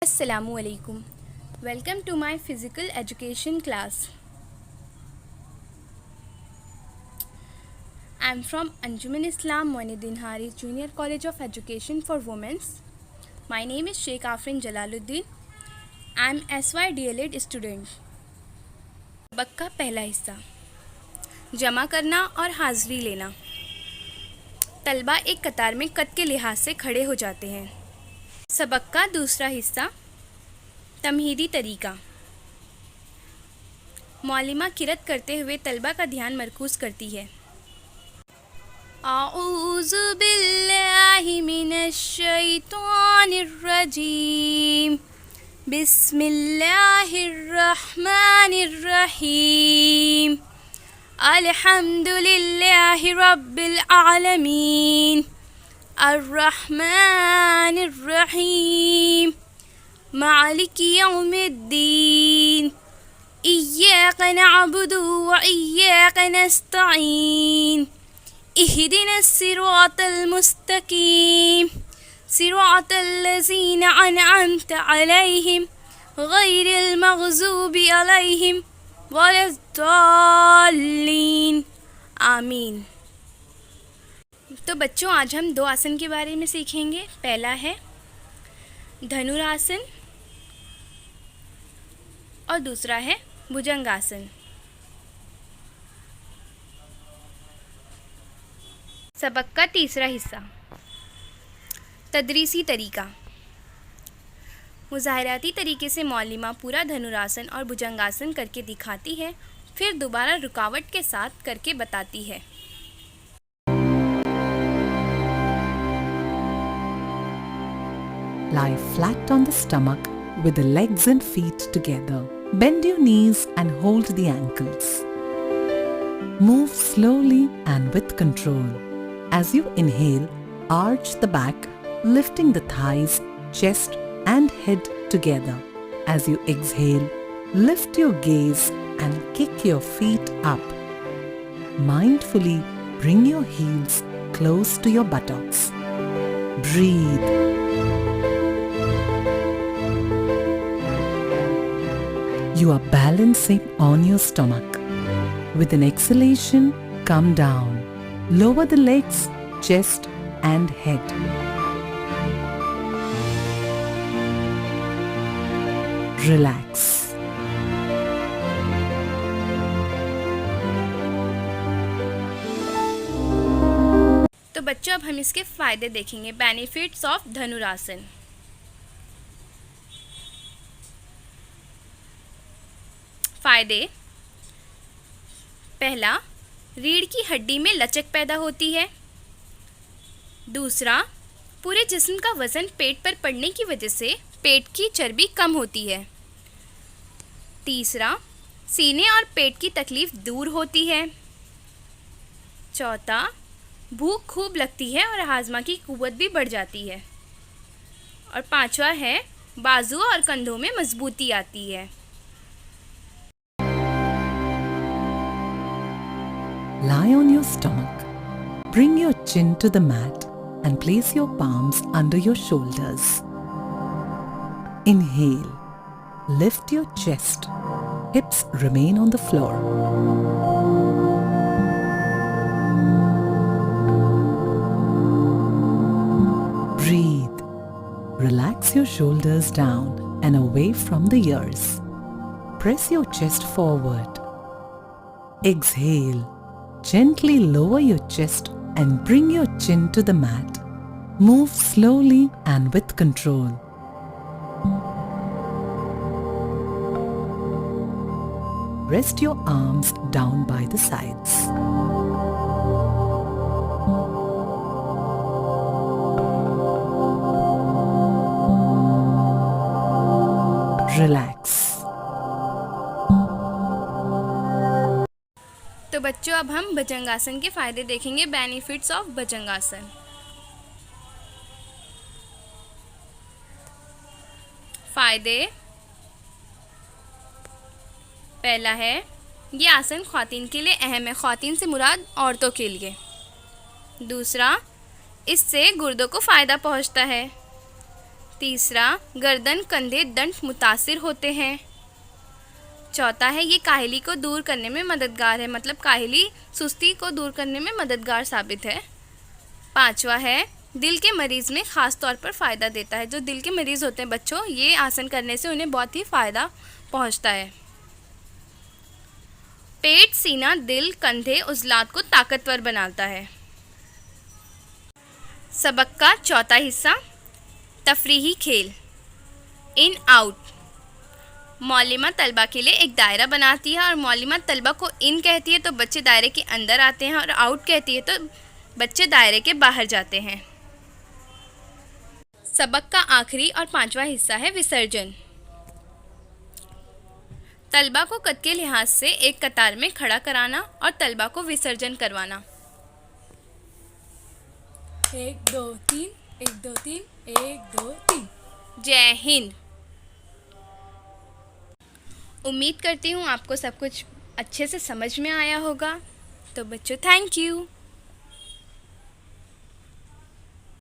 Assalamu alaikum. Welcome to my physical education class. I am from Anjuman Islam Moinuddin Haris Junior College of Education for Women. My name is Sheikh Afrin Jalaluddin. I am SY DLED student. सबक का पहला हिस्सा जमा करना और हाज़िरी लेना। तलबा एक कतार में कद के लिहाज से खड़े हो जाते हैं। सबक का दूसरा हिस्सा तमहीदी तरीका। मौलिमा किरत करते हुए तलबा का ध्यान मरकूज़ करती है। आऊज़ु बिल्लाहि मिनश शैतानिर रजीम बिस्मिल्लाहिर रहमानिर रहीम अल्हम्दुलिल्लाहि रब्बिल आलमीन अर्रहमानिर रहीम मालिकि यौमिद्दीन इय्याक नअबुदु व इय्याक नस्तईन इहदिनस सिरातल मुस्तकीम सिरातल लज़ीना अनअमत अलैहिम गैरिल मग़ज़ूबि अलैहिम वलद्दाल्लीन आमीन। तो बच्चों, आज हम दो आसन के बारे में सीखेंगे। पहला है धनुरासन और दूसरा है भुजंगासन। सबक का तीसरा हिस्सा तदरीसी तरीका। मुज़ाहिराती तरीके से मौलिमा पूरा धनुरासन और भुजंगासन करके दिखाती है, फिर दोबारा रुकावट के साथ करके बताती है। Lie flat on the stomach with the legs and feet together. Bend your knees and hold the ankles. Move slowly and with control. As you inhale, arch the back, lifting the thighs, chest and head together. As you exhale, lift your gaze and kick your feet up. Mindfully bring your heels close to your buttocks. Breathe. You are balancing on your stomach. With an exhalation, come down. Lower the legs, chest and head. Relax. तो बच्चों, अब हम इसके फ़ायदे देखेंगे। Benefits of धनुरासन। फ़ायदे। पहला, रीढ़ की हड्डी में लचक पैदा होती है। दूसरा, पूरे जिस्म का वज़न पेट पर पड़ने की वजह से पेट की चर्बी कम होती है। तीसरा, सीने और पेट की तकलीफ़ दूर होती है। चौथा, भूख खूब लगती है और हाजमा की कुव्वत भी बढ़ जाती है। और पांचवा है, बाजू और कंधों में मजबूती आती है। Lie on your stomach. Bring your chin to the mat and place your palms under your shoulders. Inhale. Lift your chest. Hips remain on the floor. Breathe. Relax your shoulders down and away from the ears. Press your chest forward. Exhale. Gently lower your chest and bring your chin to the mat. Move slowly and with control. Rest your arms down by the sides. Relax. तो बच्चों, अब हम भुजंगासन के फ़ायदे देखेंगे। Benefits of भुजंगासन। फ़ायदे। पहला है, ये आसन ख़वातीन के लिए अहम है। ख़वातीन से मुराद औरतों के लिए। दूसरा, इससे गुर्दों को फ़ायदा पहुंचता है। तीसरा, गर्दन कंधे दंड मुतासिर होते हैं। चौथा है ये काहली को दूर करने में मददगार है, मतलब काहली सुस्ती को दूर करने में मददगार साबित है। पांचवा है दिल के मरीज़ में ख़ास तौर पर फ़ायदा देता है। जो दिल के मरीज़ होते हैं बच्चों, ये आसन करने से उन्हें बहुत ही फ़ायदा पहुंचता है। पेट, सीना, दिल, कंधे उज़लात को ताकतवर बनाता है। सबक का चौथा हिस्सा, तफरीही खेल, इन आउट। मौलिमा तलबा के लिए एक दायरा बनाती है और मौलिमा तलबा को इन कहती है तो बच्चे दायरे के अंदर आते हैं, और आउट कहती है तो बच्चे दायरे के बाहर जाते हैं। सबक का आखिरी और पांचवा हिस्सा है विसर्जन। तलबा को कद के लिहाज से एक कतार में खड़ा कराना और तलबा को विसर्जन करवाना। 1 2 3 1 2 3 1 2 3। जय हिंद। उम्मीद करती हूँ आपको सब कुछ अच्छे से समझ में आया होगा। तो बच्चों, थैंक यू।